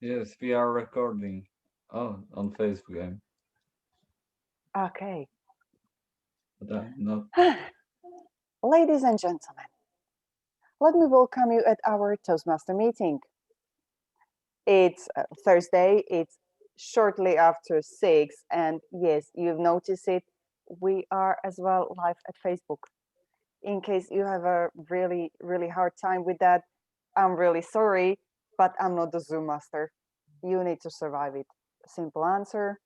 Yes, we are recording. Oh, on Facebook. Okay. But I'm not. Ladies and gentlemen, let me welcome you at our Toastmaster meeting. It's Thursday, it's shortly after 6, and yes, you've noticed it, we are as well live at Facebook. In case you have a really hard time with that, I'm really sorry, but I'm not the Zoom master. You need to survive it. Simple answer.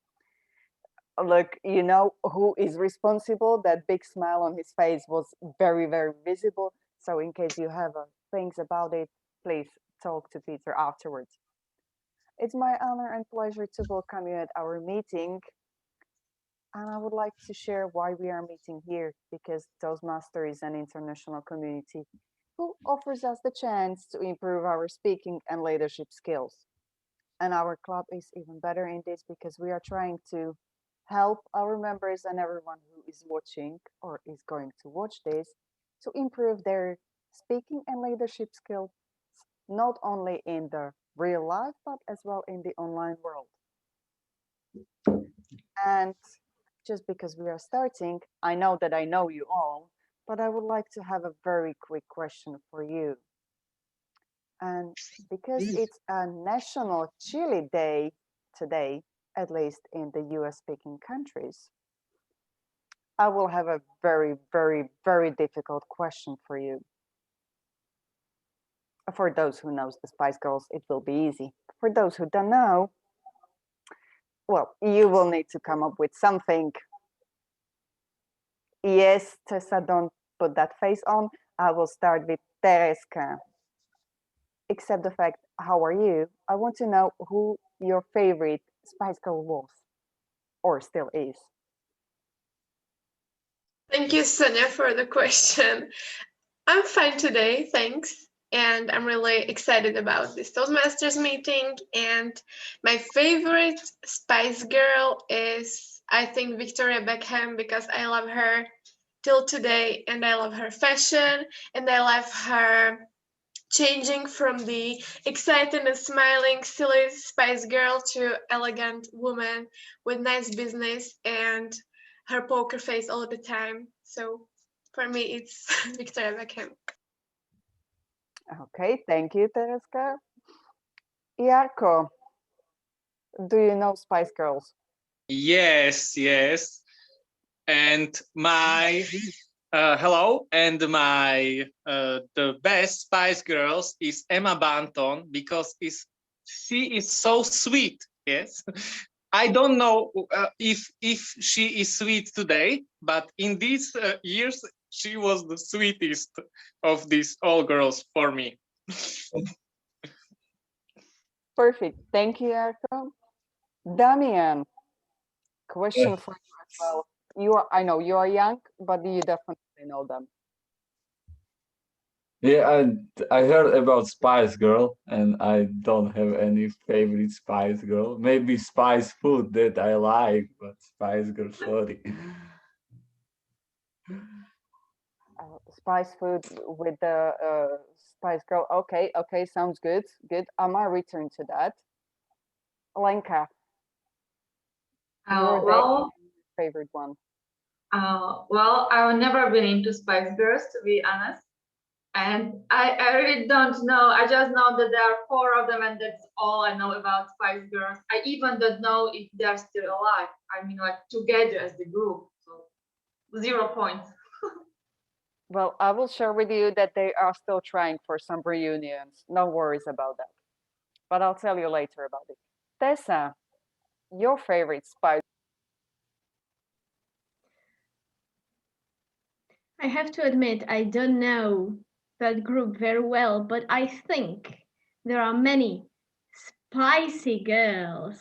Look, you know who is responsible. That big smile on his face was very visible. So in case you have things about it, please talk to Peter afterwards. It's my honor and pleasure to welcome you at our meeting. And I would like to share why we are meeting here, because Toastmaster is an international community who offers us the chance to improve our speaking and leadership skills. And our club is even better in this because we are trying to help our members and everyone who is watching or is going to watch this to improve their speaking and leadership skills, not only in the real life, but as well in the online world. And just because we are starting, I know that I know you all, but I would like to have a very quick question for you. And because it's a National Chili Day today, at least in the US speaking countries, I will have a very difficult question for you. For those who knows the Spice Girls, it will be easy. For those who don't know, well, you will need to come up with something. Yes, Tessa, don't put that face on. I will start with Tereska. Except the fact, how are you? I want to know who your favorite Spice Girl was or still is. Thank you, Sonia, for the question. I'm fine today, thanks. And I'm really excited about this Toastmasters meeting. And my favorite Spice Girl is, I think, Victoria Beckham, because I love her till today, and I love her fashion, and I love her changing from the excited and smiling silly Spice Girl to elegant woman with nice business and her poker face all the time. So for me, it's Victoria Beckham. Okay, thank you, Tereska. Jarko, do you know Spice Girls? Yes. And my hello, and my the best Spice Girls is Emma Banton because she is so sweet. Yes, I don't know if she is sweet today, but in these years she was the sweetest of these all girls for me. Perfect. Thank you, Jarko. Damian, question for you as well. I know you are young, but you definitely know them. Yeah, I heard about Spice Girl, and I don't have any favorite Spice Girl. Maybe Spice Food that I like, but Spice Girl, sorry. Spice Food with the Spice Girl. Okay, sounds good. Good. I might return to that. Lenka, your Well, favorite one. well, I've never been into Spice Girls, to be honest. And I really don't know. I just know that there are 4 of them, and that's all I know about Spice Girls. I even don't know if they're still alive. I mean, like together as the group. So 0 points. Well, I will share with you that they are still trying for some reunions. No worries about that. But I'll tell you later about it. Tessa, your favorite Spice. I have to admit, I don't know that group very well, but I think there are many spicy girls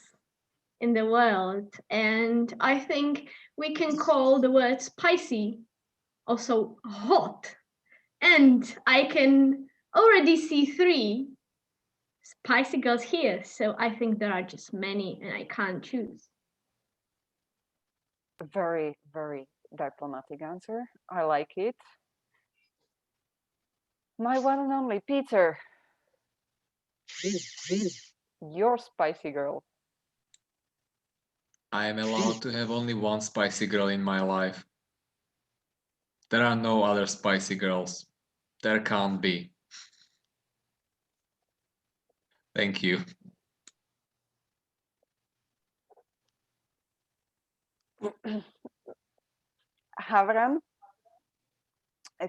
in the world, and I think we can call the word spicy also hot. And I can already see 3 spicy girls here, so I think there are just many and I can't choose. Very diplomatic answer. I like it. My one and only Peter. Your spicy girl. I am allowed to have only one spicy girl in my life. There are no other spicy girls. There can't be. Thank you. Havram,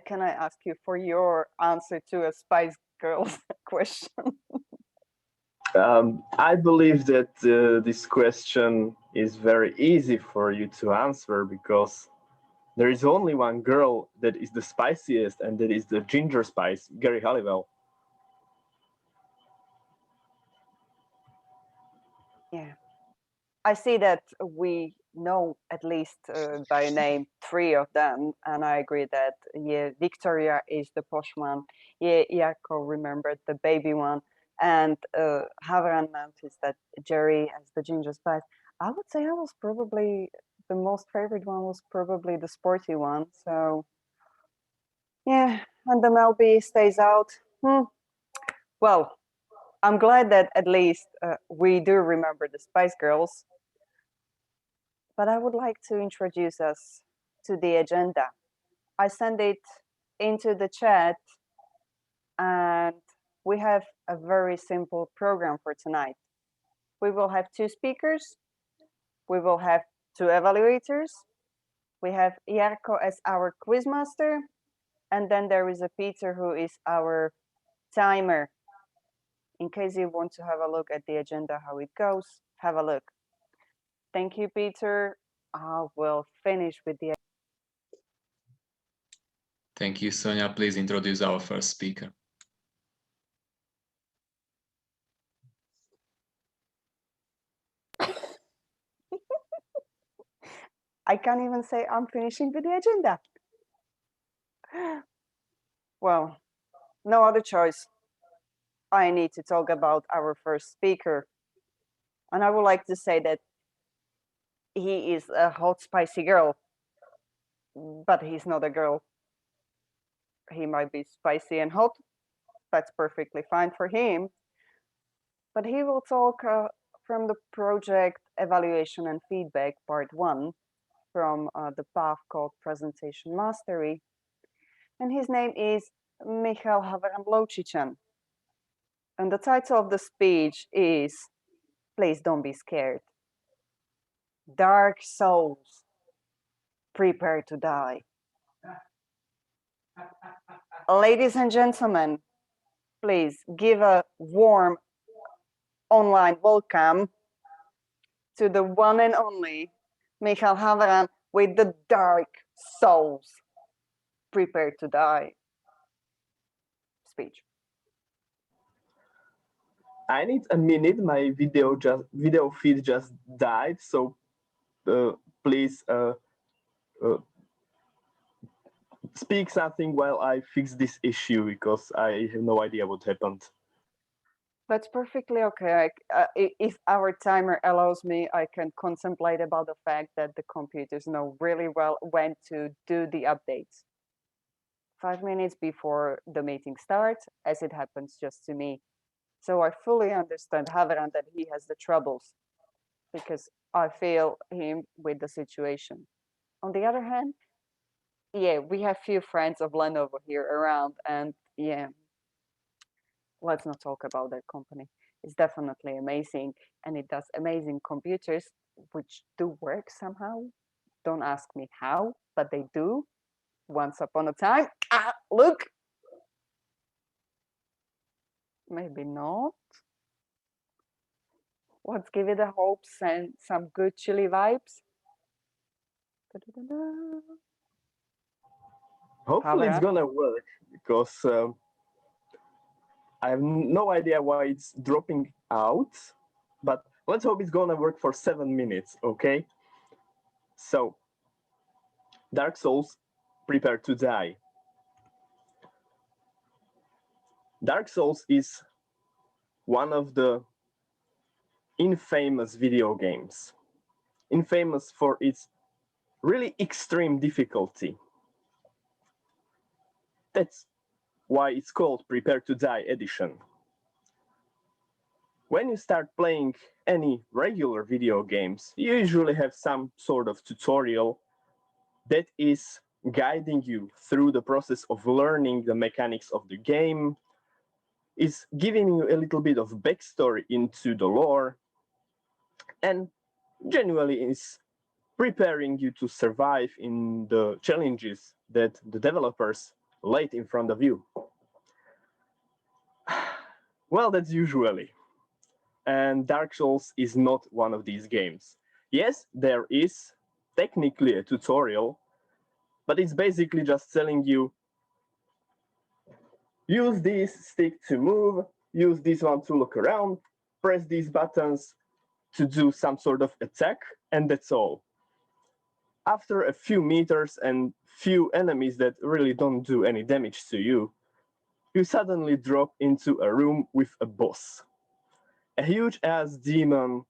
can I ask you for your answer to a Spice Girls question? I believe that this question is very easy for you to answer because there is only one girl that is the spiciest, and that is the ginger spice, Gary Halliwell. Yeah, I see that we know at least by name 3 of them, and I agree that yeah, Victoria is the posh one. Yeah, Yako remembered the baby one, and Havran noticed that Jerry as the ginger spice. I would say I was probably the most favorite one was probably the sporty one. So yeah, and the Melby stays out. Well, I'm glad that at least we do remember the Spice Girls. But I would like to introduce us to the agenda. I send it into the chat, and we have a very simple program for tonight. We will have 2 speakers, we will have 2 evaluators, we have Jarko as our quizmaster, and then there is a Peter who is our timer. In case you want to have a look at the agenda, how it goes, have a look. Thank you, Peter. I will finish with the. Thank you, Sonia. Please introduce our first speaker. I can't even say I'm finishing with the agenda. Well, no other choice. I need to talk about our first speaker. And I would like to say that he is a hot, spicy girl, but he's not a girl. He might be spicy and hot. That's perfectly fine for him. But he will talk from the project Evaluation and Feedback, Part 1, from the path called Presentation Mastery. And his name is Michal Havran-Lovčićan. And the title of the speech is, please don't be scared. Dark souls, prepare to die. Ladies and gentlemen, please give a warm online welcome to the one and only Michal Havran with the dark souls, prepare to die speech. I need a minute. My video feed just died, so please speak something while I fix this issue because I have no idea what happened. That's perfectly okay. If our timer allows me, I can contemplate about the fact that the computers know really well when to do the updates. 5 minutes before the meeting starts, as it happens just to me. So I fully understand Havran that he has the troubles because I feel him with the situation. On the other hand, yeah, we have few friends of Lenovo here around, and yeah, let's not talk about that company. It's definitely amazing, and it does amazing computers, which do work somehow. Don't ask me how, but they do. Once upon a time, look. Maybe not. Let's give it a hope and some good chilly vibes. Hopefully it's gonna work because I have no idea why it's dropping out, but let's hope it's gonna work for 7 minutes, okay? So, Dark Souls, prepare to die. Dark Souls is one of the infamous video games. Infamous for its really extreme difficulty. That's why it's called Prepare to Die Edition. When you start playing any regular video games, you usually have some sort of tutorial that is guiding you through the process of learning the mechanics of the game, is giving you a little bit of backstory into the lore, and genuinely is preparing you to survive in the challenges that the developers laid in front of you. Well, that's usually. And Dark Souls is not one of these games. Yes, there is technically a tutorial, but it's basically just telling you, use this stick to move, use this one to look around, press these buttons to do some sort of attack, and that's all. After a few meters and few enemies that really don't do any damage to you, you suddenly drop into a room with a boss. A huge-ass demon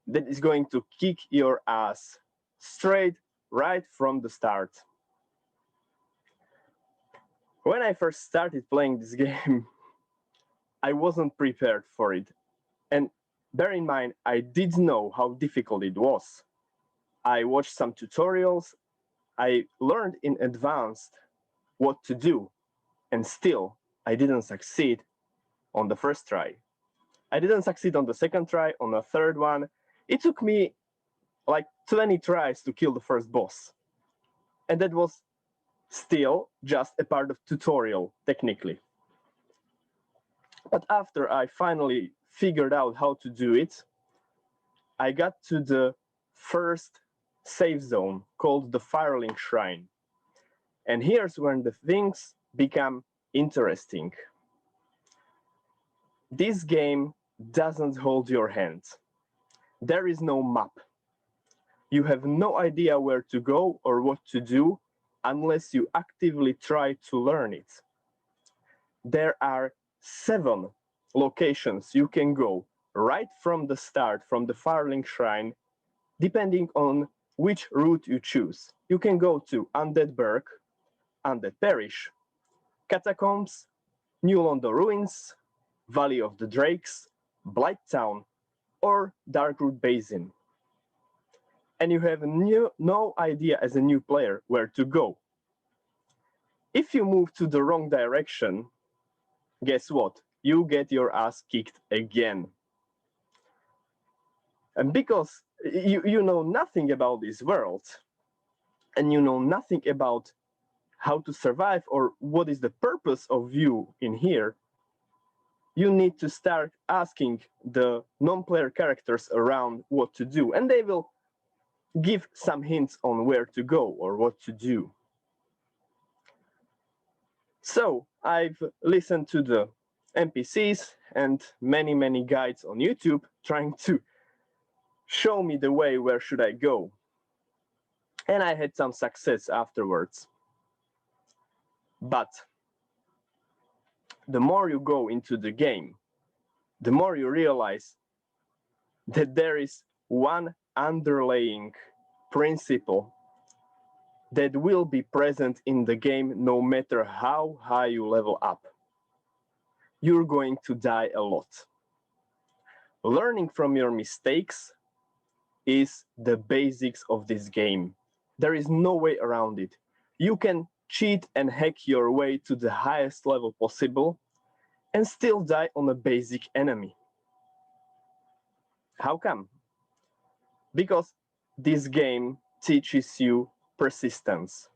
that is going to kick your ass straight right from the start. When I first started playing this game, I wasn't prepared for it. And bear in mind, I did know how difficult it was. I watched some tutorials, I learned in advance what to do, and still I didn't succeed on the first try. I didn't succeed on the second try, on the third one. It took me like 20 tries to kill the first boss. And that was still just a part of tutorial, technically. But after I finally figured out how to do it, I got to the first save zone called the Firelink Shrine. And here's when the things become interesting. This game doesn't hold your hand. There is no map. You have no idea where to go or what to do unless you actively try to learn it. There are 7 locations you can go right from the start, from the Firelink Shrine, depending on which route you choose. You can go to Undead Burg, Undead Parish, Catacombs, New London Ruins, Valley of the Drakes, Blighttown, or Darkroot Basin. And you have no idea as a new player where to go. If you move to the wrong direction, guess what? You get your ass kicked again. And because you know nothing about this world, and you know nothing about how to survive or what is the purpose of you in here, you need to start asking the non-player characters around what to do, and they will give some hints on where to go or what to do. So I've listened to the NPCs and many guides on YouTube trying to show me the way where should I go. And I had some success afterwards. But the more you go into the game, the more you realize that there is one underlying principle that will be present in the game no matter how high you level up. You're going to die a lot. Learning from your mistakes is the basics of this game. There is no way around it. You can cheat and hack your way to the highest level possible and still die on a basic enemy. How come? Because this game teaches you persistence.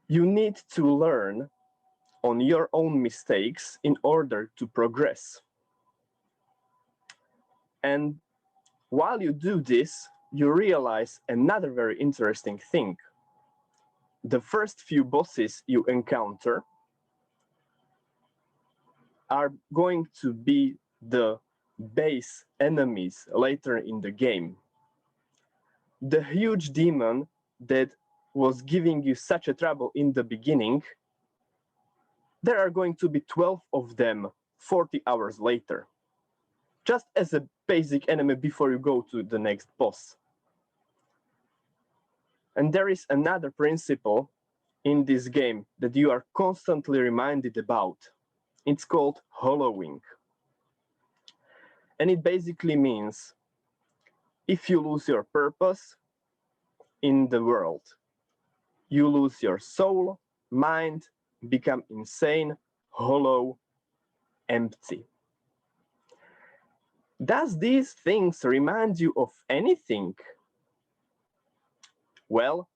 You need to learn on your own mistakes in order to progress. And while you do this, you realize another very interesting thing. The first few bosses you encounter are going to be the base enemies later in the game. The huge demon that was giving you such a trouble in the beginning, there are going to be 12 of them 40 hours later, just as a basic enemy before you go to the next boss. And there is another principle in this game that you are constantly reminded about. It's called hollowing. And it basically means if you lose your purpose in the world, you lose your soul, mind, become insane, hollow, empty. Does these things remind you of anything? Well,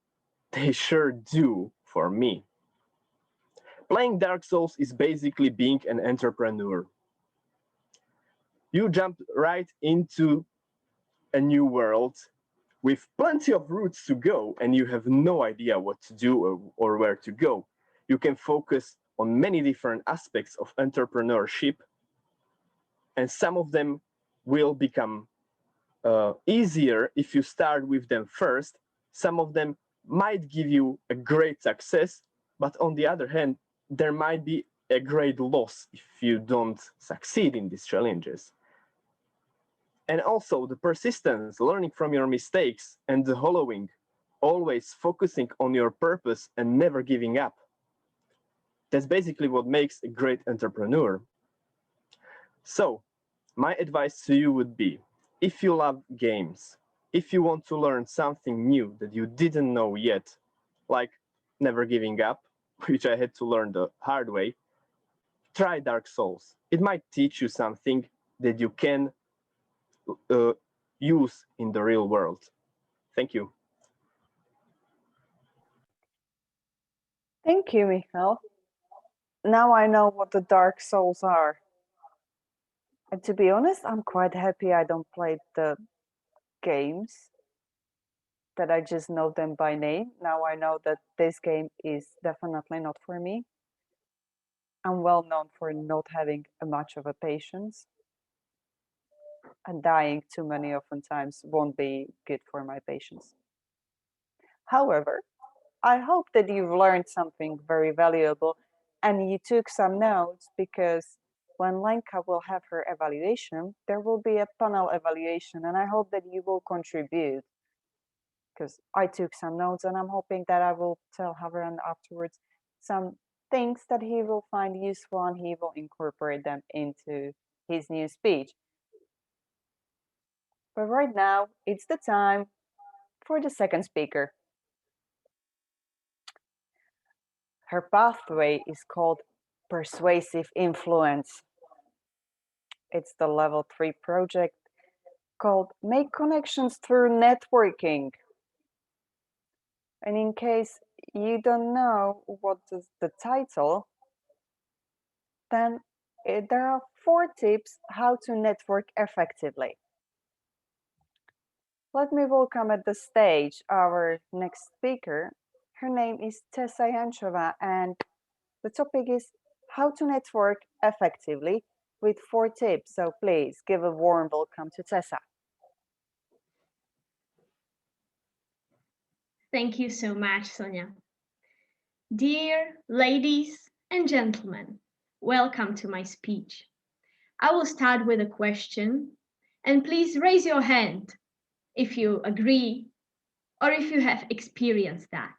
they sure do for me. Playing Dark Souls is basically being an entrepreneur. You jump right into a new world with plenty of routes to go, and you have no idea what to do or where to go. You can focus on many different aspects of entrepreneurship, and some of them will become easier if you start with them first. Some of them might give you a great success, but on the other hand, there might be a great loss if you don't succeed in these challenges. And also the persistence, learning from your mistakes, and the hollowing, always focusing on your purpose and never giving up. That's basically what makes a great entrepreneur. So, my advice to you would be, if you love games, if you want to learn something new that you didn't know yet, like never giving up, which I had to learn the hard way, try Dark Souls. It might teach you something that you can use in the real world. Thank you. Thank you, Michal. Now I know what the Dark Souls are. And to be honest, I'm quite happy I don't play the games, that I just know them by name. Now I know that this game is definitely not for me. I'm well known for not having much of a patience, and dying too many oftentimes won't be good for my patience. However, I hope that you've learned something very valuable and you took some notes, because when Lenka will have her evaluation, there will be a panel evaluation, and I hope that you will contribute, because I took some notes and I'm hoping that I will tell Havran afterwards some things that he will find useful and he will incorporate them into his new speech. But right now, it's the time for the second speaker. Her pathway is called Persuasive Influence. It's the level 3 project called Make Connections Through Networking. And in case you don't know what is the title, then there are 4 tips how to network effectively. Let me welcome at the stage our next speaker. Her name is Tessa Yanchova, and the topic is how to network effectively with 4 tips. So please give a warm welcome to Tessa. Thank you so much, Sonia. Dear ladies and gentlemen, welcome to my speech. I will start with a question, and please raise your hand if you agree or if you have experienced that.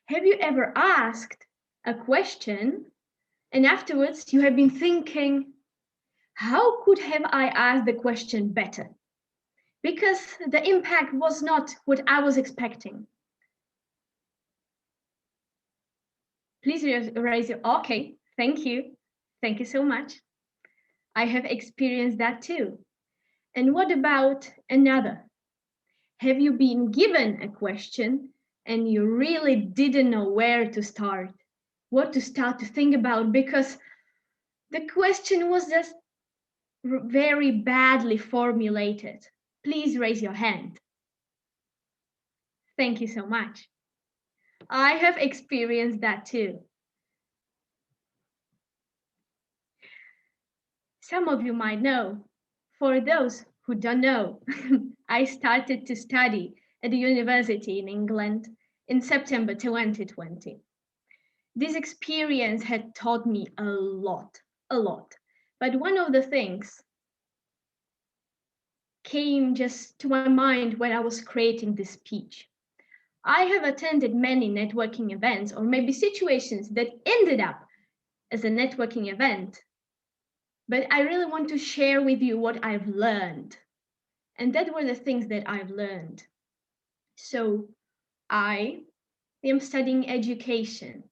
Have you ever asked a question and afterwards you have been thinking, how could have I asked the question better? Because the impact was not what I was expecting. Please raise your, okay, thank you. Thank you so much. I have experienced that too. And what about another? Have you been given a question and you really didn't know where to start, what to start to think about, because the question was just very badly formulated? Please raise your hand. Thank you so much. I have experienced that too. Some of you might know. For those who don't know, I started to study at a university in England in September 2020. This experience had taught me a lot. But one of the things came just to my mind when I was creating this speech. I have attended many networking events, or maybe situations that ended up as a networking event, but I really want to share with you what I've learned. And that were the things that I've learned. So I am studying education,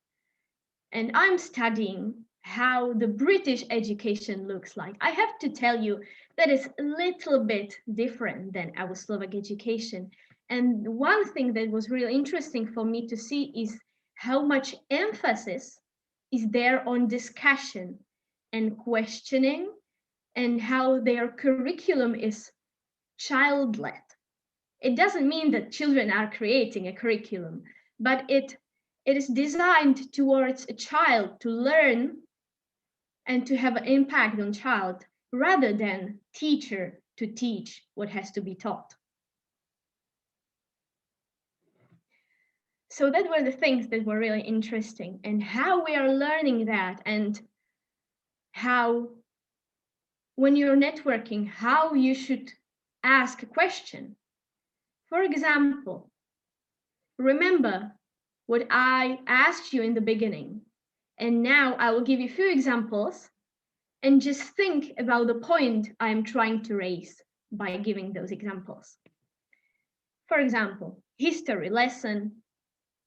and I'm studying how the British education looks like. I have to tell you that it's a little bit different than our Slovak education. And one thing that was really interesting for me to see is how much emphasis is there on discussion and questioning, and how their curriculum is child-led. It doesn't mean that children are creating a curriculum, but it is designed towards a child to learn and to have an impact on child, rather than teacher to teach what has to be taught. So that were the things that were really interesting, and how we are learning that, and how when you're networking, how you should ask a question. For example, remember what I asked you in the beginning, and now I will give you a few examples, and just think about the point I'm trying to raise by giving those examples. For example, history lesson,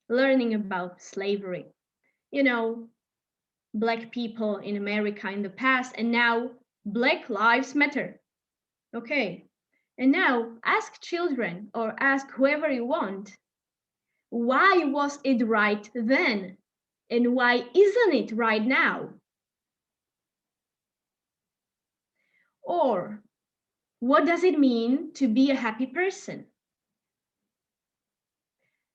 learning about slavery. You know, Black people in America in the past, and now Black Lives Matter. Okay, and now ask children or ask whoever you want, why was it right then? And why isn't it right now? Or what does it mean to be a happy person?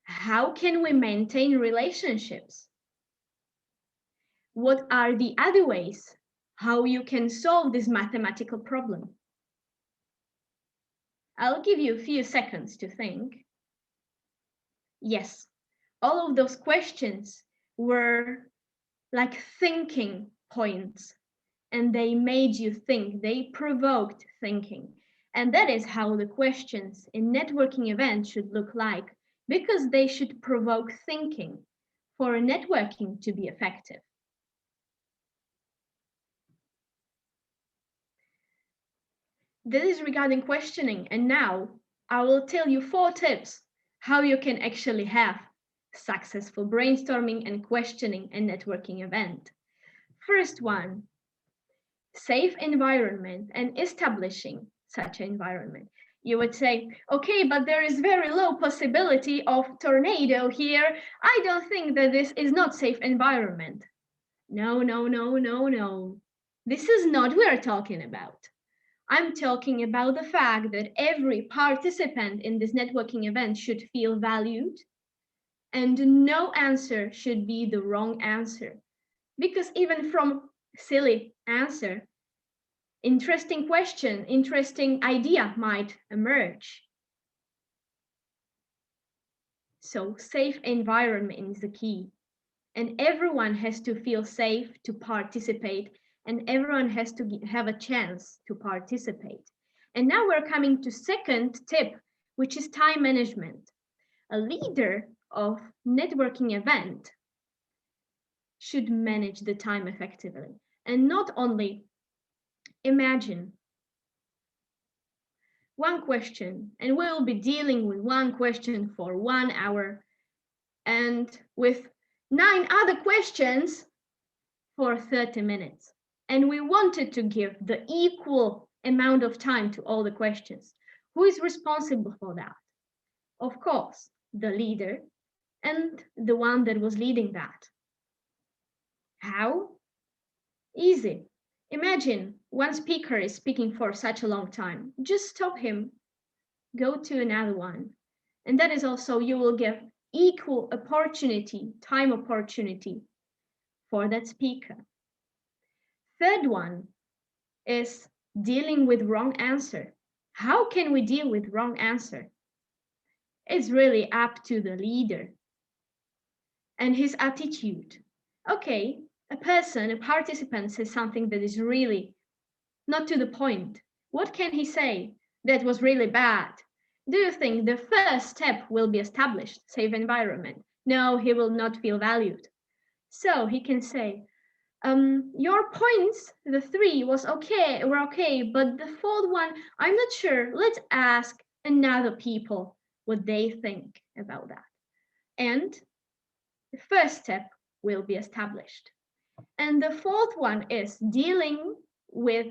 How can we maintain relationships? What are the other ways how you can solve this mathematical problem? I'll give you a few seconds to think. Yes, all of those questions were like thinking points, and they made you think, they provoked thinking. And that is how the questions in networking events should look like, because they should provoke thinking for networking to be effective. This is regarding questioning, and now I will tell you 4 tips how you can actually have successful brainstorming and questioning and networking event. First one, safe environment and establishing such an environment. You would say, okay, but there is very low possibility of tornado here. I don't think that this is not safe environment. No, no, no, no, no. This is not what we're talking about. I'm talking about the fact that every participant in this networking event should feel valued, and no answer should be the wrong answer. Because even from silly answer, interesting question, interesting idea might emerge. So safe environment is the key. And everyone has to feel safe to participate, and everyone has to have a chance to participate. And now we're coming to second tip, which is time management. A leader of networking event should manage the time effectively, and not only imagine one question, and we'll be dealing with one question for 1 hour, and with 9 other questions for 30 minutes. And we wanted to give the equal amount of time to all the questions. Who is responsible for that? Of course, the leader and the one that was leading that. How? Easy. Imagine one speaker is speaking for such a long time. Just stop him, go to another one. And that is also, you will give equal opportunity, time opportunity for that speaker. Third one is dealing with wrong answer. How can we deal with wrong answer? It's really up to the leader and his attitude. Okay, a participant says something that is really not to the point. What can he say that was really bad? Do you think the first step will be established, safe environment? No, he will not feel valued. So he can say, Your points, the three were okay, but the fourth one, I'm not sure. Let's ask another people what they think about that. And the first step will be established. And the fourth one is dealing with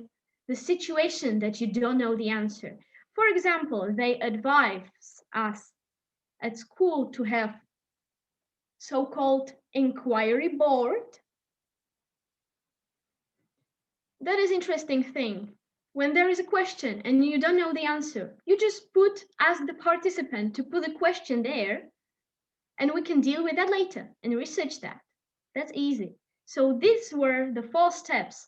the situation that you don't know the answer. For example, they advise us at school to have so-called inquiry board. That is interesting thing. When there is a question and you don't know the answer, you just ask the participant to put a question there, and we can deal with that later and research that. That's easy. So these were the 4 steps: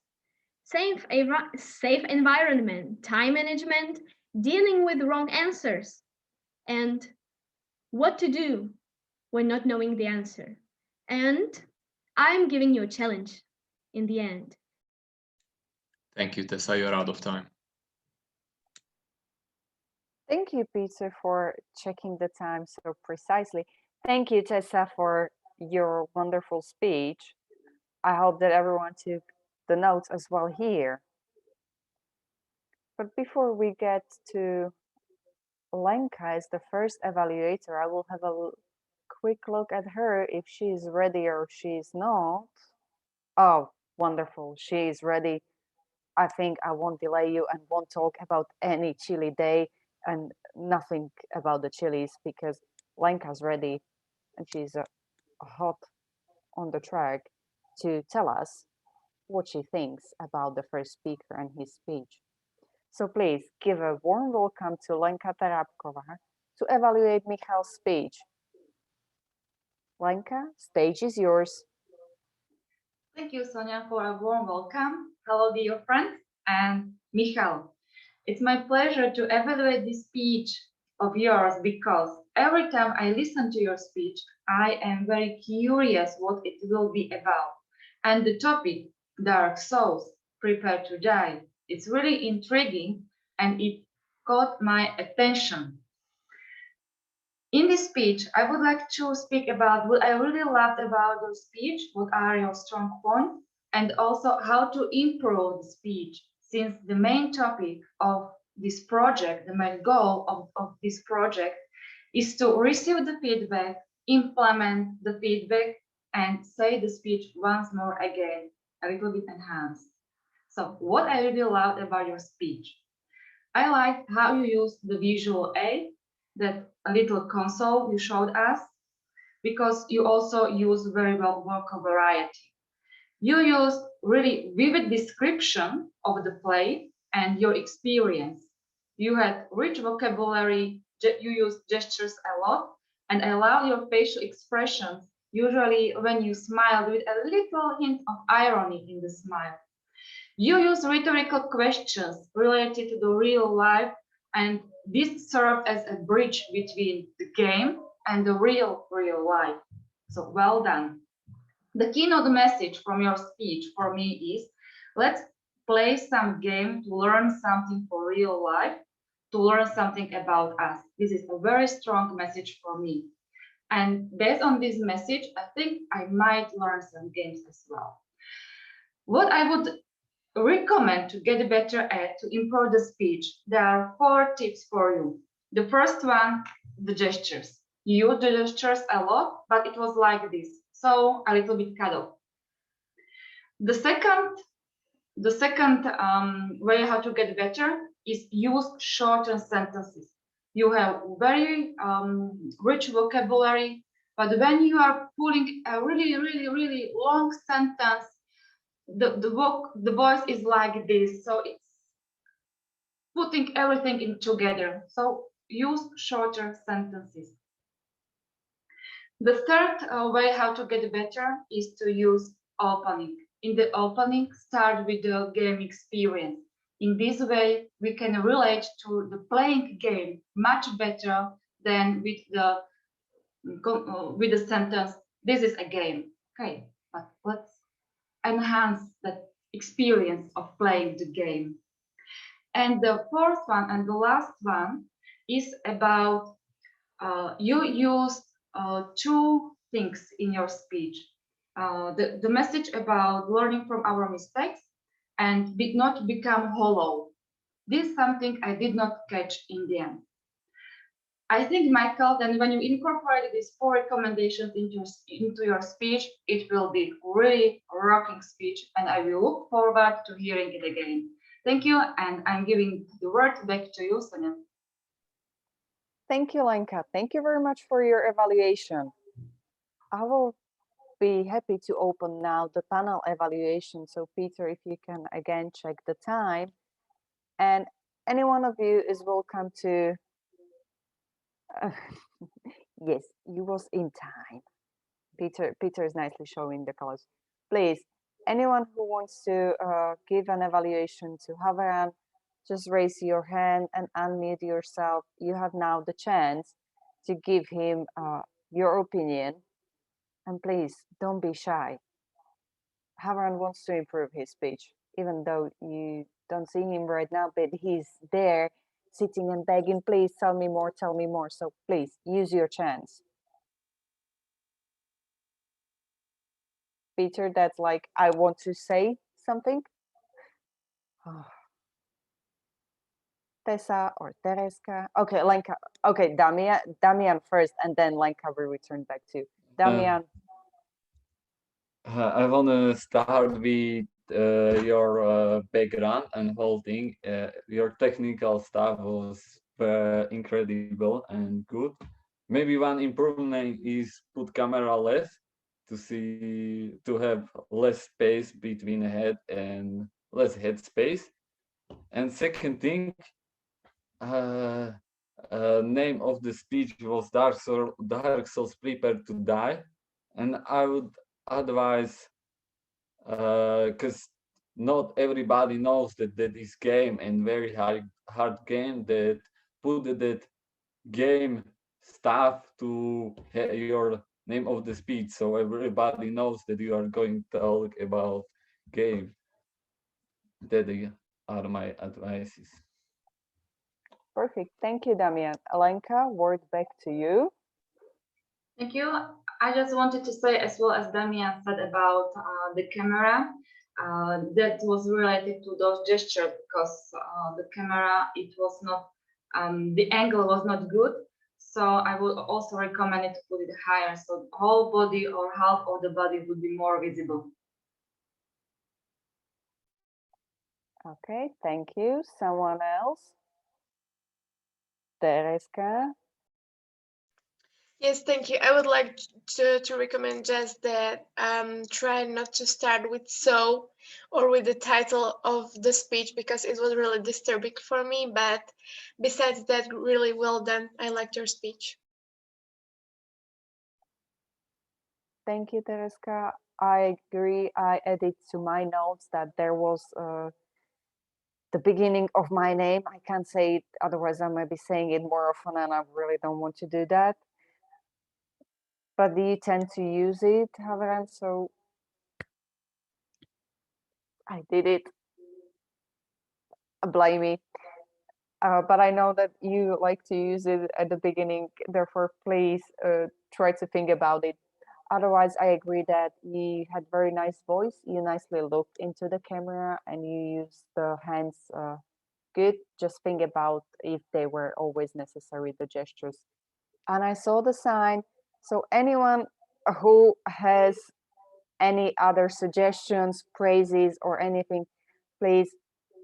safe environment, time management, dealing with wrong answers, and what to do when not knowing the answer. And I'm giving you a challenge in the end. Thank you, Tessa. You're out of time. Thank you, Peter, for checking the time so precisely. Thank you, Tessa, for your wonderful speech. I hope that everyone took the notes as well here. But before we get to Lenka as the first evaluator, I will have a quick look at her if she is ready or she is not. Oh, wonderful. She is ready. I think I won't delay you and won't talk about any chili day and nothing about the chilies because Lenka's ready and she's hot on the track to tell us what she thinks about the first speaker and his speech. So please give a warm welcome to Lenka Tarapkova to evaluate Michal's speech. Lenka, stage is yours. Thank you, Sonia, for a warm welcome. Hello, dear friends, and Michal. It's my pleasure to evaluate this speech of yours because every time I listen to your speech, I am very curious what it will be about. And the topic, Dark Souls, Prepare to Die, it's really intriguing and it caught my attention. In this speech, I would like to speak about what I really loved about your speech, what are your strong points, and also how to improve the speech, since the main topic of this project, the main goal of this project is to receive the feedback, implement the feedback, and say the speech once more again, a little bit enhanced. So what I really loved about your speech, I like how you use the visual aid, that little console you showed us, because you also use very well vocal variety. You use really vivid description of the play and your experience. You had rich vocabulary, you use gestures a lot, and I love your facial expressions, usually when you smiled with a little hint of irony in the smile. You use rhetorical questions related to the real life, and this served as a bridge between the game and the real life. So well done. The keynote message from your speech for me is, let's play some game to learn something for real life, to learn something about us. This is a very strong message for me. And based on this message, I think I might learn some games as well. What I would recommend to get better at, to improve the speech, there are 4 tips for you. The first one, the gestures. You use the gestures a lot, but it was like this, so a little bit cut off. The second way how to get better is use shorter sentences. You have very rich vocabulary, but when you are pulling a really long sentence, the voice is like this, so it's putting everything in together. So use shorter sentences. The third way how to get better is to use opening. In the opening, start with the game experience. In this way, we can relate to the playing game much better than with the sentence, this is a game. Okay, but let's enhance the experience of playing the game. And the fourth one and the last one is about you use 2 things in your speech. the message about learning from our mistakes and not become hollow. This is something I did not catch in the end. I think, Michael, then when you incorporate these 4 recommendations into your speech, it will be really rocking speech, and I will look forward to hearing it again. Thank you, and I'm giving the word back to you, Sonia. Thank you, Lenka. Thank you very much for your evaluation. I will be happy to open now the panel evaluation. So Peter, if you can again check the time, and any one of you is welcome to, yes, you was in time. Peter is nicely showing the colors. Please, anyone who wants to give an evaluation to Havran, just raise your hand and unmute yourself. You have now the chance to give him your opinion. And please, don't be shy. Havran wants to improve his speech, even though you don't see him right now, but he's there sitting and begging, please tell me more, tell me more. So please, use your chance. Peter, that's like, I want to say something. Oh. Tessa or Tereska. Okay, Lenka. Okay, Damian first, and then Lenka will return back to Damian. I want to start with your background and whole thing. Your technical stuff was incredible and good. Maybe one improvement is put camera less to have less space between head and less head space. And second thing, name of the speech was Dark Souls Prepare to Die, and I would advise, because not everybody knows that is game and very hard game, that put that game stuff to your name of the speech, so everybody knows that you are going to talk about game. That are my advices. Perfect. Thank you, Damian. Alenka, word back to you. Thank you. I just wanted to say, as well as Damian said about the camera, that was related to those gestures, because the camera, it was not, the angle was not good. So I would also recommend it to put it higher, so whole body or half of the body would be more visible. Okay, thank you. Someone else? Tereska? Yes, thank you. I would like to recommend just that try not to start with so or with the title of the speech, because it was really disturbing for me. But besides that, really well done. I liked your speech. Thank you, Tereska. I agree. I added to my notes that there was the beginning of my name. I can't say it, otherwise I might be saying it more often, and I really don't want to do that. But do you tend to use it, Havran? So I did it. Blame me. But I know that you like to use it at the beginning. Therefore, please try to think about it. Otherwise, I agree that you had very nice voice. You nicely looked into the camera and you used the hands good. Just think about if they were always necessary, the gestures. And I saw the sign. So anyone who has any other suggestions, praises, or anything, please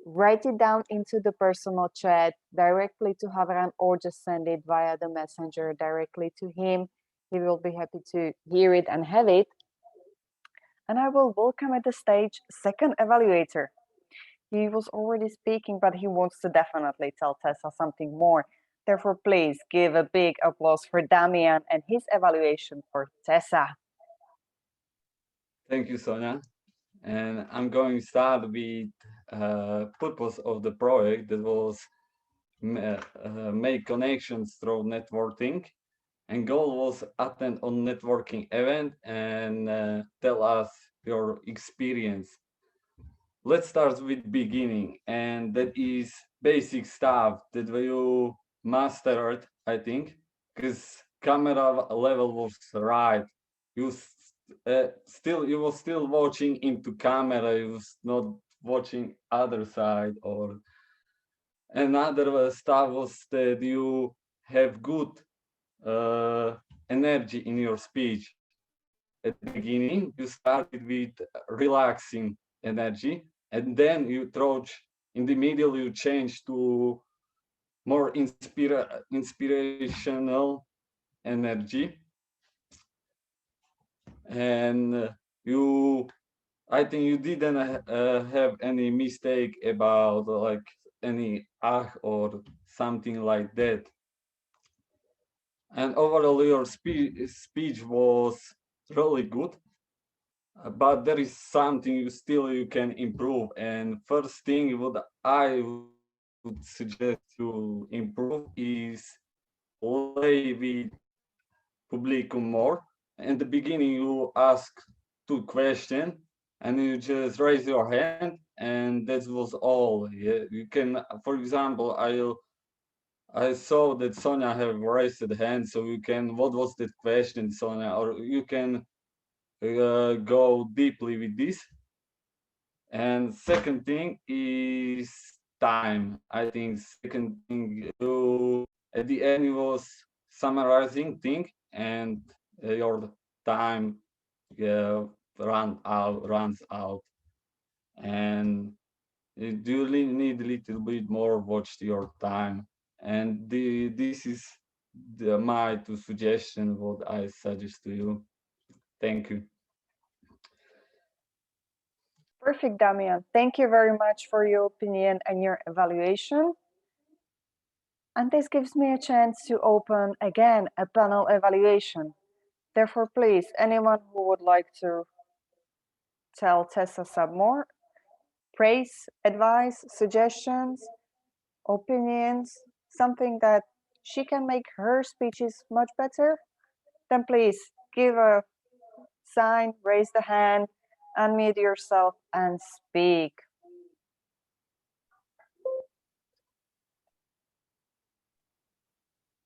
write it down into the personal chat directly to Havran, or just send it via the messenger directly to him. He will be happy to hear it and have it. And I will welcome at the stage second evaluator. He was already speaking, but he wants to definitely tell Tessa something more. Therefore, please give a big applause for Damian and his evaluation for Tessa. Thank you, Sonia. And I'm going to start with purpose of the project, that was make connections through networking. And goal was attend on networking event and tell us your experience. Let's start with beginning, and that is basic stuff that you mastered, I think, because camera level was right. You still you was still watching into camera. You was not watching other side. Or another stuff was that you have good energy in your speech. At the beginning, you started with relaxing energy, and then you in the middle you change to more inspirational energy, and I think you didn't have any mistake about like any or something like that. And overall, your speech was really good, but there is something you can improve. And first thing what I would suggest to improve is play with publicum more. In the beginning, you ask 2 questions and you just raise your hand, and that was all. Yeah, you can, for example, I saw that Sonia have raised the hand, so you can. What was the question, Sonia? Or you can go deeply with this. And second thing is time. I think second thing you at the end you was summarizing thing, and your time runs out, and you do need a little bit more watch your time. And this is my 2 suggestions what I suggest to you. Thank you. Perfect, Damian. Thank you very much for your opinion and your evaluation. And this gives me a chance to open again a panel evaluation. Therefore, please, anyone who would like to tell Tessa some more, praise, advice, suggestions, opinions, something that she can make her speeches much better, then please give a sign, raise the hand, unmute yourself and speak.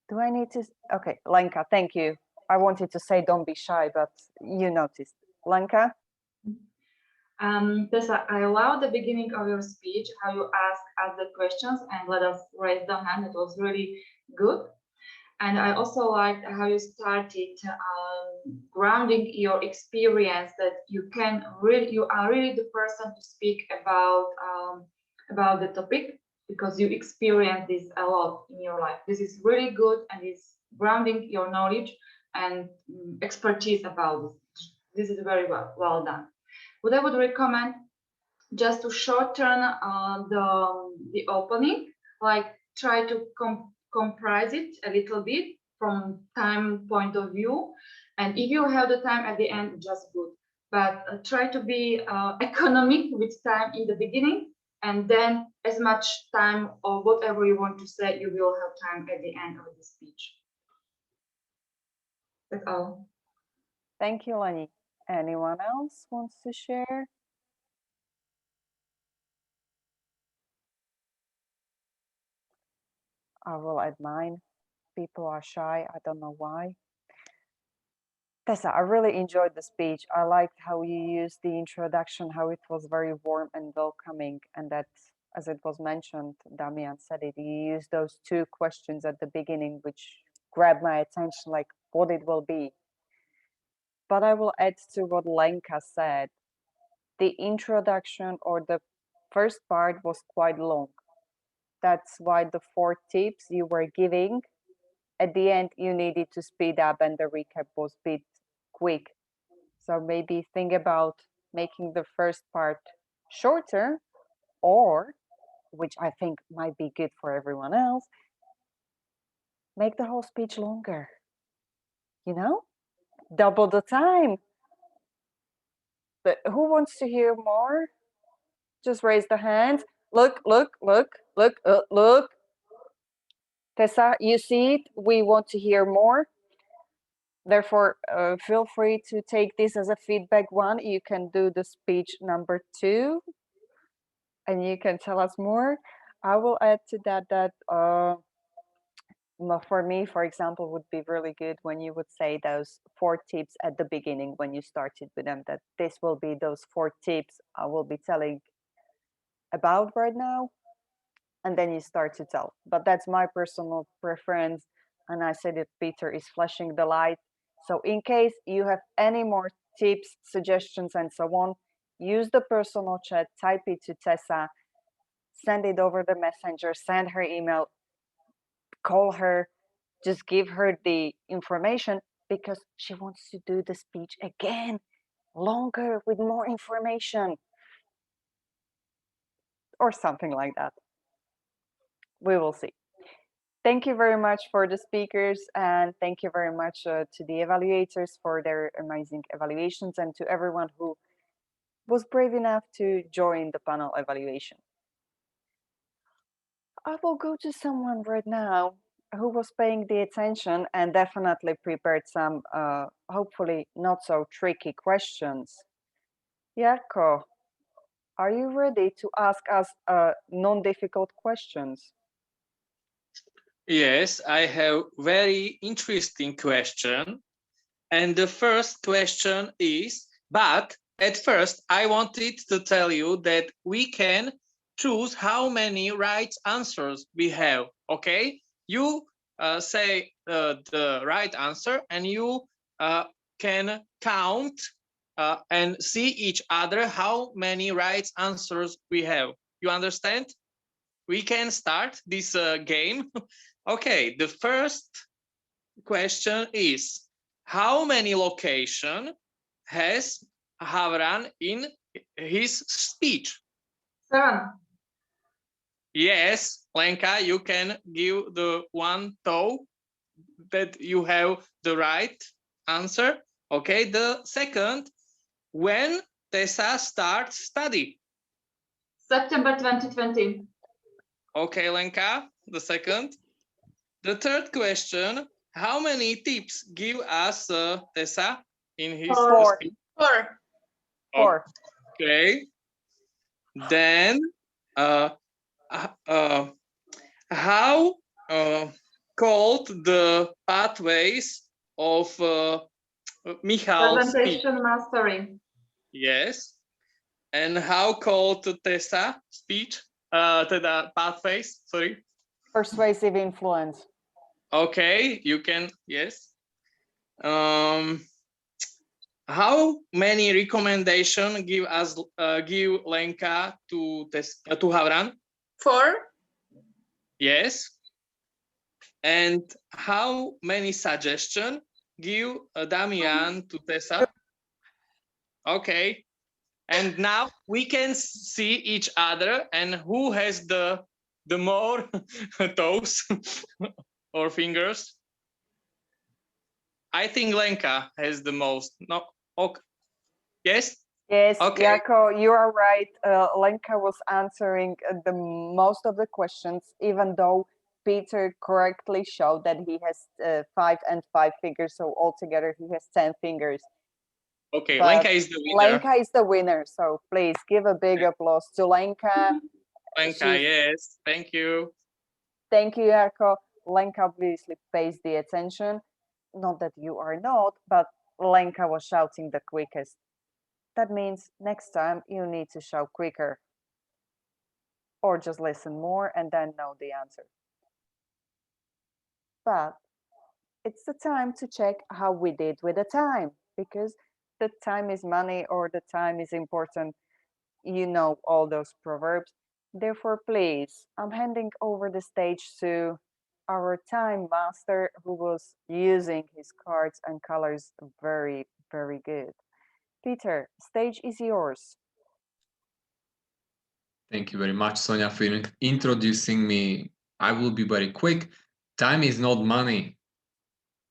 Do I need to? Okay, Lenka, thank you. I wanted to say don't be shy, but you noticed. Lenka? Tessa, I love the beginning of your speech, how you ask the questions and let us raise the hand. It was really good. And I also liked how you started grounding your experience, that you are really the person to speak about the topic, because you experience this a lot in your life. This is really good, and it's grounding your knowledge and expertise about this. This is very well done. What I would recommend, just to shorten the opening, like try to comprise it a little bit from time point of view, and if you have the time at the end, just good, but try to be economic with time in the beginning, and then as much time or whatever you want to say, you will have time at the end of the speech. That's all. Thank you, Leni. Anyone else wants to share? I will add mine. People are shy. I don't know why. Tessa, I really enjoyed the speech. I liked how you used the introduction, how it was very warm and welcoming, and that, as it was mentioned, Damian said it, you used those 2 questions at the beginning, which grabbed my attention, like what it will be. But I will add to what Lenka said. The introduction or the first part was quite long. That's why the 4 tips you were giving, at the end, you needed to speed up and the recap was a bit quick. So maybe think about making the first part shorter, or, which I think might be good for everyone else, make the whole speech longer. You know, double the time. But who wants to hear more? Just raise the hand. Look. Tessa, you see it? We want to hear more. Therefore, feel free to take this as a feedback one. You can do the speech number 2, and you can tell us more. I will add to that For me, for example, would be really good when you would say those 4 tips at the beginning when you started with them, that this will be those 4 tips I will be telling about right now, and then you start to tell. But that's my personal preference, and I said that Peter is flashing the light. So in case you have any more tips, suggestions, and so on, use the personal chat, type it to Tessa, send it over the messenger, send her email, call her, just give her the information, because she wants to do the speech again, longer, with more information, or something like that. We will see. Thank you very much for the speakers, and thank you very much to the evaluators for their amazing evaluations, and to everyone who was brave enough to join the panel evaluation. I will go to someone right now who was paying the attention and definitely prepared some hopefully not so tricky questions. Jarko, are you ready to ask us non-difficult questions? Yes, I have very interesting question. And the first question is, but at first I wanted to tell you that we can choose how many right answers we have, okay? You say the right answer, and you can count and see each other how many right answers we have. You understand? We can start this game. Okay, the first question is, how many locations has Havran in his speech? 7. Yes, Lenka, you can give the one toe that you have the right answer. Okay, the second, when Tessa starts study? September 2020. Okay, Lenka, the second. The third question, how many tips give us Tessa in his 4. speech? 4. 4. Okay. Then, how called the pathways of Michal's speech? Presentation mastery. Yes. And how called Tessa speech? The pathways, sorry. Persuasive influence. Okay, you can, yes. How many recommendation give Lenka to Havran? 4. Yes. And how many suggestion give Damian to Tessa? Okay. And now we can see each other, and who has the more toes or fingers? I think Lenka has the most. No. Okay. Yes. Yes, Okay. Jarko, you are right. Lenka was answering the most of the questions, even though Peter correctly showed that he has 5 and 5 fingers, so altogether he has 10 fingers. Okay, But Lenka is the winner. Lenka is the winner, so please give a big applause to Lenka. Lenka, yes, thank you. Thank you, Jarko. Lenka obviously pays the attention. Not that you are not, but Lenka was shouting the quickest. That means next time you need to shout quicker. Or just listen more and then know the answer. But it's the time to check how we did with the time, because the time is money, or the time is important. You know all those proverbs. Therefore, please, I'm handing over the stage to our time master, who was using his cards and colors very, very good. Peter, stage is yours. Thank you very much, Sonia, for introducing me. I will be very quick. Time is not money.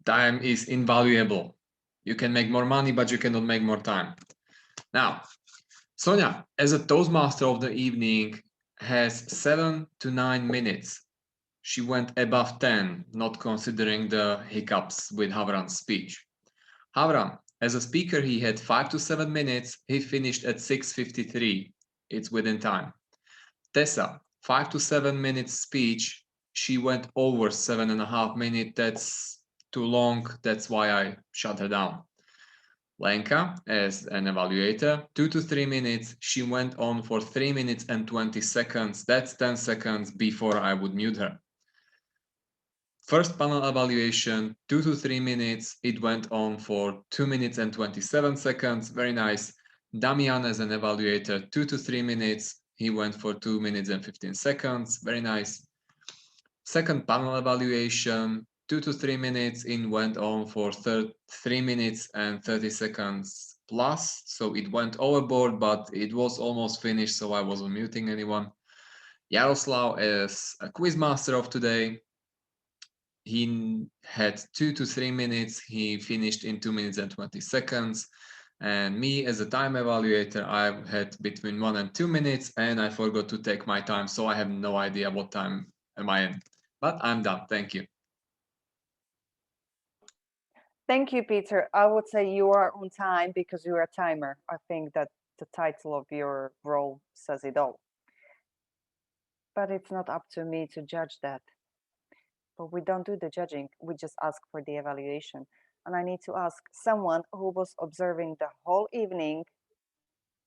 Time is invaluable. You can make more money, but you cannot make more time. Now, Sonia, as a Toastmaster of the evening, has 7 to 9 minutes. She went above 10, not considering the hiccups with Havran's speech. Havran, as a speaker, he had 5 to 7 minutes. He finished at 6:53. It's within time. Tessa, 5 to 7 minutes speech. She went over 7.5 minutes. That's too long. That's why I shut her down. Lenka, as an evaluator, 2 to 3 minutes. She went on for 3 minutes and 20 seconds. That's 10 seconds before I would mute her. First panel evaluation, 2 to 3 minutes. It went on for 2 minutes and 27 seconds. Very nice. Damian, as an evaluator, 2 to 3 minutes. He went for 2 minutes and 15 seconds. Very nice. Second panel evaluation, 2 to 3 minutes. It went on for 3 minutes and 30 seconds plus. So it went overboard, but it was almost finished, so I wasn't muting anyone. Yaroslav is a quiz master of today. He had 2 to 3 minutes. He finished in 2 minutes and 20 seconds. And me, as a time evaluator, I had between 1 and 2 minutes, and I forgot to take my time, so I have no idea what time am I in. But I'm done. Thank you. Thank you, Peter. I would say you are on time because you are a timer. I think that the title of your role says it all. But it's not up to me to judge that. But we don't do the judging. We just ask for the evaluation. And I need to ask someone who was observing the whole evening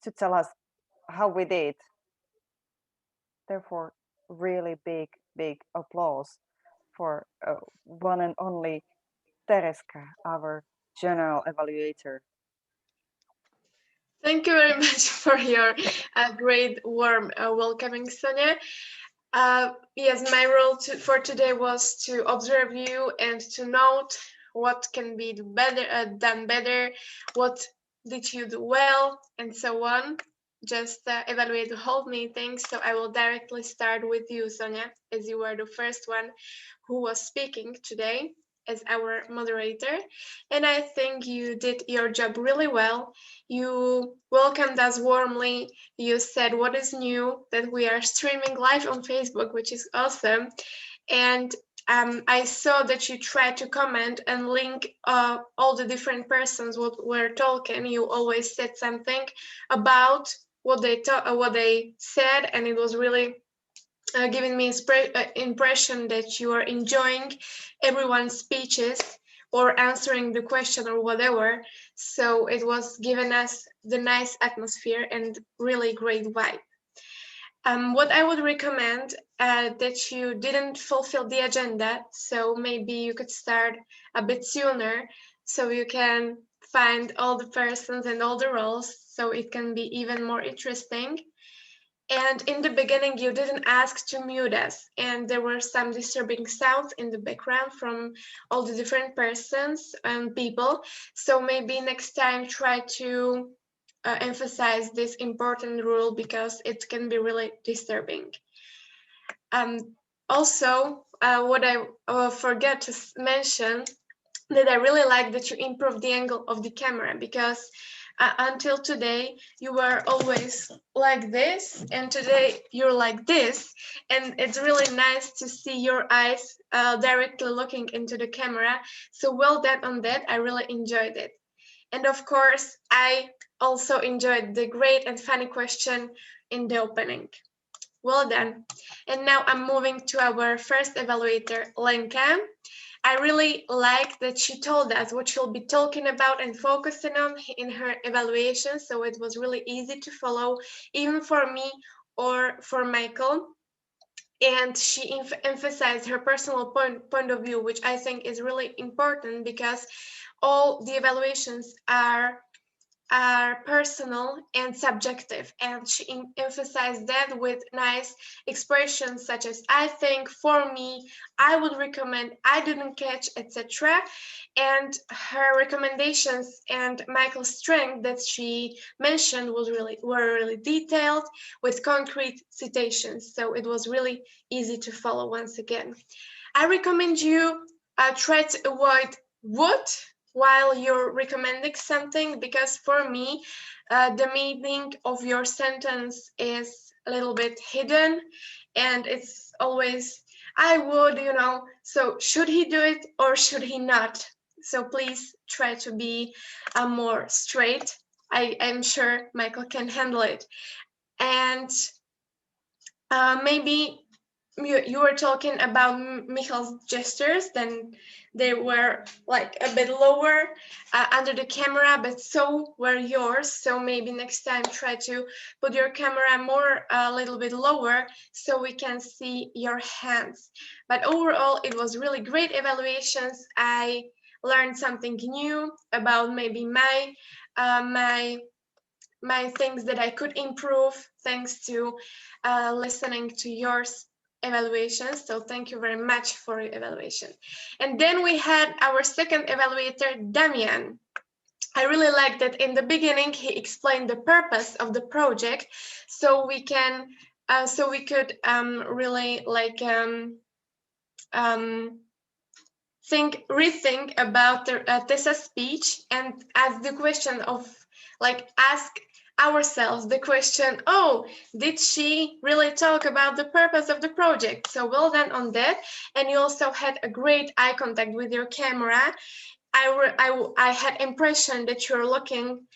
to tell us how we did. Therefore, really big applause for one and only Tereska, our general evaluator. Thank you very much for your great warm welcoming, Sonia. Yes, my role for today was to observe you and to note what can be done better, what did you do well, and so on. Just evaluate the whole meeting. So I will directly start with you, Sonia, as you were the first one who was speaking today as our moderator. And I think you did your job really well. You welcomed us warmly. You said what is new, that we are streaming live on Facebook, which is awesome. And I saw that you tried to comment and link all the different persons what were talking. You always said something about what they said, and it was really giving me impression that you are enjoying everyone's speeches or answering the question or whatever. So it was giving us the nice atmosphere and really great vibe. What I would recommend that you didn't fulfill the agenda, so maybe you could start a bit sooner so you can find all the persons and all the roles, so it can be even more interesting. And in the beginning, you didn't ask to mute us, and there were some disturbing sounds in the background from all the different persons and people. So maybe next time try to emphasize this important rule because it can be really disturbing. Also, what I forgot to mention, that I really like that you improved the angle of the camera, because until today you were always like this, and today you're like this, and it's really nice to see your eyes directly looking into the camera. So well done on that. I really enjoyed it. And of course, I also enjoyed the great and funny question in the opening. Well done. And now I'm moving to our first evaluator, Lenka. I really like that she told us what she'll be talking about and focusing on in her evaluation. So it was really easy to follow, even for me or for Michael. And she emphasized her personal point of view, which I think is really important, because all the evaluations are personal and subjective, and she emphasized that with nice expressions such as I think, for me, I would recommend, I didn't catch, etc. And her recommendations and Michael's strength that she mentioned were really detailed with concrete citations, so it was really easy to follow. Once again, I recommend you try to avoid would while you're recommending something, because for me, the meaning of your sentence is a little bit hidden, and it's always, I would, so should he do it or should he not? So please try to be more straight. I'm sure Michael can handle it. And maybe you were talking about Michal's gestures, then they were like a bit lower under the camera, but so were yours. So maybe next time try to put your camera more a little bit lower so we can see your hands. But overall, it was really great evaluations. I learned something new about maybe my things that I could improve thanks to listening to yours evaluations. So thank you very much for your evaluation. And then we had our second evaluator, Damian. I really liked that in the beginning he explained the purpose of the project, so we could really like rethink about Tessa's speech and ask the question of ask ourselves the question, oh, did she really talk about the purpose of the project? So well done on that. And you also had a great eye contact with your camera. I had impression that you're looking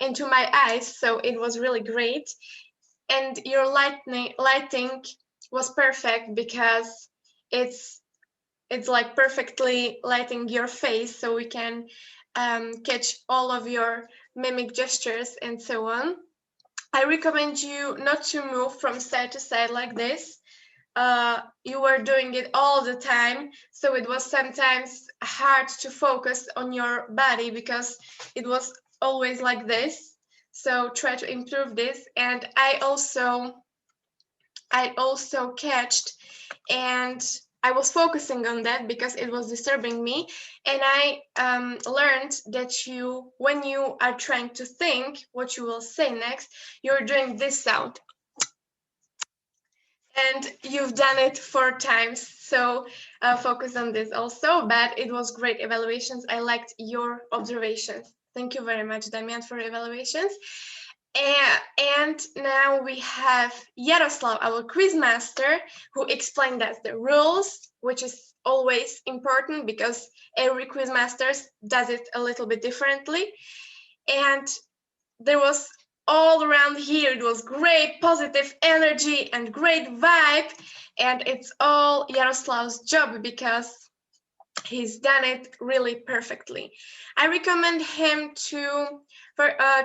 into my eyes, so it was really great. And your lighting was perfect because it's like perfectly lighting your face, so we can catch all of your mimic gestures and so on. I recommend you not to move from side to side like this. You were doing it all the time, so it was sometimes hard to focus on your body because it was always like this. So try to improve this. And I also catched, and I was focusing on that because it was disturbing me. And I learned that when you are trying to think what you will say next, you're doing this sound. And you've done it 4 times. So focus on this also. But it was great evaluations. I liked your observations. Thank you very much, Damian, for evaluations. And now we have Yaroslav, our quiz master, who explained us the rules, which is always important because every quiz master does it a little bit differently. And there was all around here, it was great positive energy and great vibe. And it's all Yaroslav's job because he's done it really perfectly. I recommend him to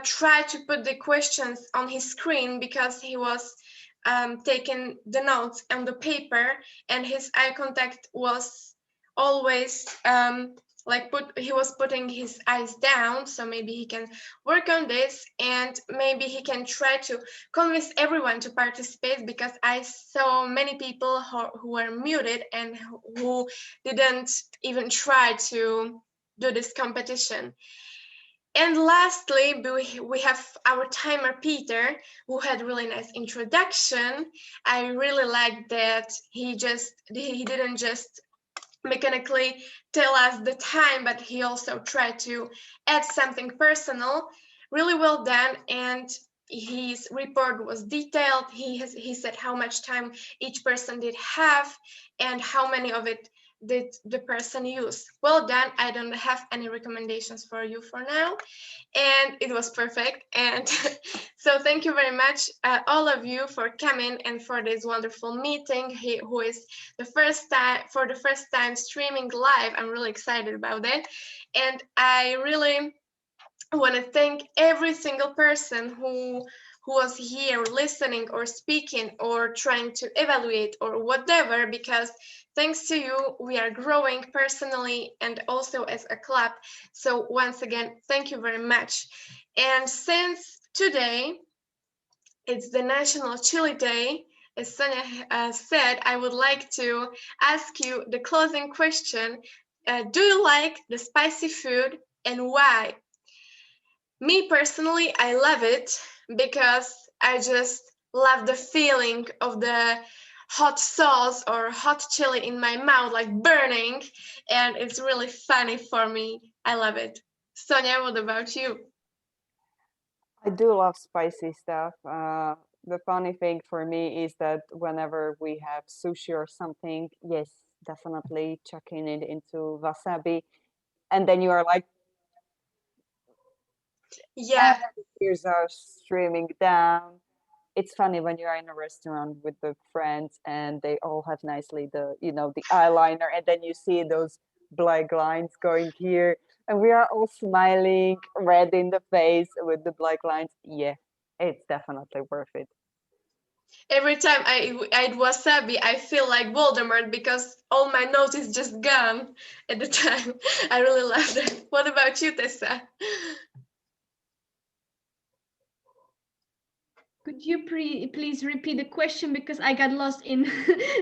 try to put the questions on his screen because he was taking the notes on the paper, and his eye contact was always he was putting his eyes down. So maybe he can work on this, and maybe he can try to convince everyone to participate, because I saw many people who were muted and who didn't even try to do this competition. And lastly, we have our timer Peter, who had really nice introduction. I really liked that he didn't just mechanically tell us the time, but he also tried to add something personal. Really well done. And his report was detailed. He said how much time each person did have and how many of it did the person use. Well done. I don't have any recommendations for you for now, and it was perfect. And so thank you very much, all of you, for coming and for this wonderful meeting. Who is the first time streaming live. I'm really excited about it, and I really want to thank every single person who was here listening or speaking or trying to evaluate or whatever, because thanks to you, we are growing personally and also as a club. So once again, thank you very much. And since today it's the National Chili Day, as Sonia said, I would like to ask you the closing question. Do you like the spicy food, and why? Me personally, I love it because I just love the feeling of the hot sauce or hot chili in my mouth, like burning, and it's really funny for me. I love it. Sonia, what about you? I do love spicy stuff. The funny thing for me is that whenever we have sushi or something, yes, definitely chucking it into wasabi, and then you are like, Yeah, tears are streaming down. it's funny when you're in a restaurant with the friends and they all have nicely the, you know, the eyeliner, and then you see those black lines going here, and we are all smiling, red in the face with the black lines. Yeah, it's definitely worth it. Every time I eat wasabi, I feel like Voldemort because all my nose is just gone at the time. I really love that. What about you, Tessa? Could you please repeat the question because I got lost in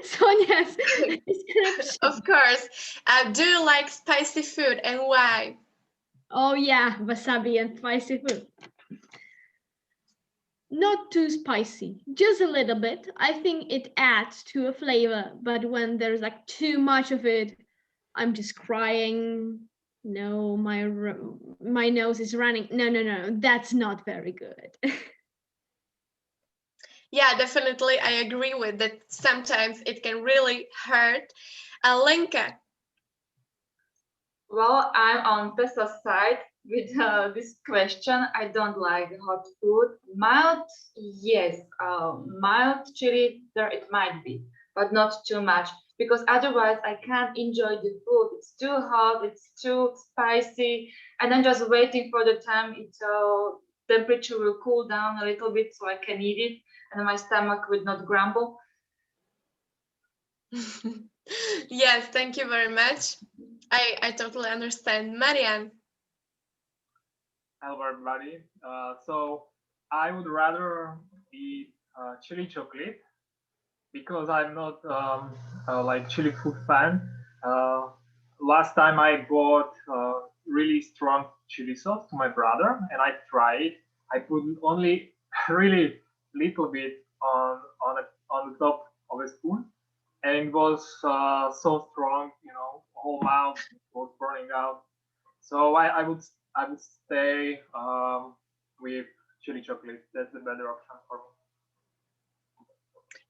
Sonia's description? Of course. Do you like spicy food and why? Oh yeah, wasabi and spicy food. Not too spicy, just a little bit. I think it adds to a flavor, but when there's like too much of it, I'm just crying. No, my nose is running. No, that's not very good. Yeah, definitely. I agree with that. Sometimes it can really hurt. Lenka. Well, I'm on Tessa's side with this question. I don't like hot food. Mild, yes. Mild chili, there it might be, but not too much because otherwise I can't enjoy the food. It's too hot, it's too spicy, and I'm just waiting for the time until temperature will cool down a little bit so I can eat it and my stomach will not grumble. Yes, thank you very much. I totally understand. Marian. Hello, everybody. So I would rather eat chili chocolate because I'm not like chili food fan. Last time I bought really strong chili sauce to my brother, and I tried. I put only really little bit on the top of a spoon, and it was so strong, you know, whole mouth was burning out. So I would stay with chili chocolate. That's the better option for me.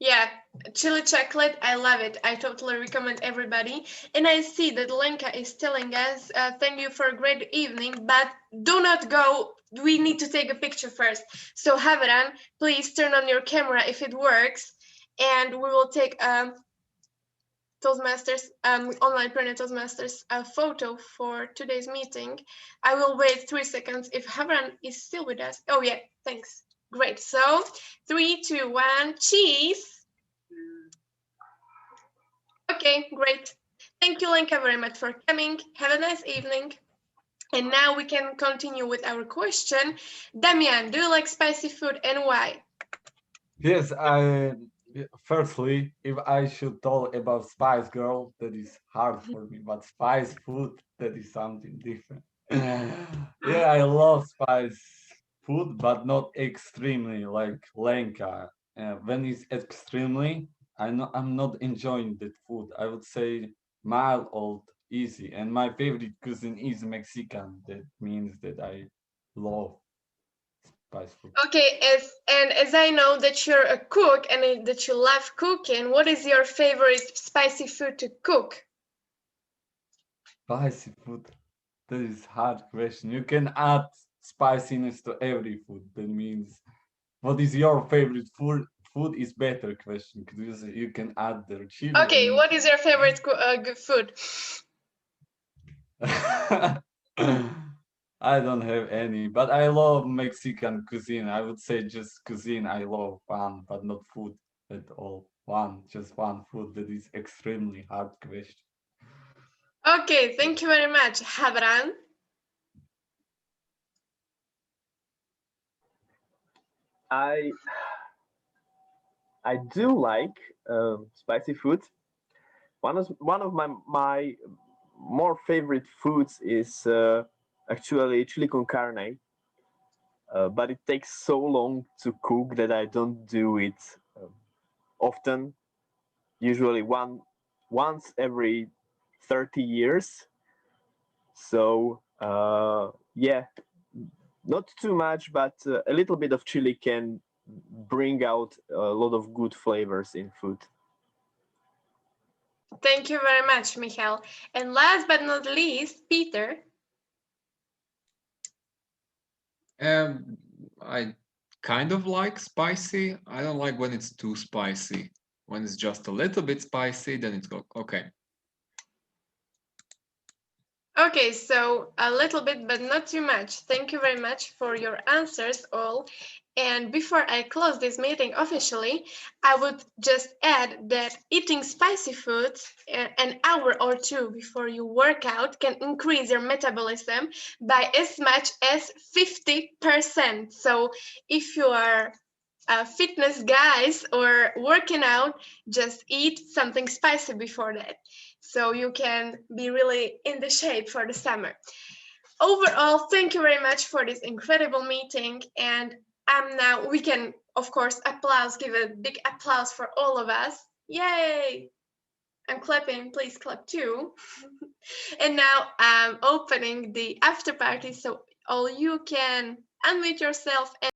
Yeah, chili chocolate, I love it. I totally recommend everybody. And I see that Lenka is telling us, thank you for a great evening, but do not go. We need to take a picture first. So Havran, please turn on your camera if it works. And we will take Toastmasters, online printed Toastmasters photo for today's meeting. I will wait 3 seconds if Havran is still with us. Oh yeah, thanks. Great. So 3, 2, 1, cheese. Okay, great. Thank you, Lenka, very much for coming. Have a nice evening. And now we can continue with our question. Damian, do you like spicy food and why? Yes, firstly, if I should talk about Spice Girl, that is hard for me, but spice food, that is something different. Yeah, I love spice food, but not extremely like Lenka. When it's extremely, I'm not enjoying that food. I would say mild or easy. And my favorite cuisine is Mexican. That means that I love spice food. Okay, as I know that you're a cook and that you love cooking, what is your favorite spicy food to cook? Spicy food. That is hard question. You can add spiciness to every food. That means, what is your favorite food? Food is better question because you can add the chili. Okay, what is your favorite good food? I don't have any, but I love Mexican cuisine. I would say just cuisine. I love one, but not food at all. Just one food. That is extremely hard question. Okay, thank you very much, Havran. I do like spicy food. One of my more favorite foods is actually chili con carne, but it takes so long to cook that I don't do it often. Usually once every 30 years. So yeah, not too much, but a little bit of chili can bring out a lot of good flavors in food. Thank you very much, Michael. And last but not least, Peter. I kind of like spicy. I don't like when it's too spicy. When it's just a little bit spicy, then it's okay. Okay, so a little bit, but not too much. Thank you very much for your answers all. And before I close this meeting officially, I would just add that eating spicy foods an hour or two before you work out can increase your metabolism by as much as 50%. So if you are fitness guys or working out, just eat something spicy before that, so you can be really in the shape for the summer. Overall, thank you very much for this incredible meeting. And now we can, of course, give a big applause for all of us. Yay! I'm clapping, please clap too. And now I'm opening the after party, so all you can unmute yourself and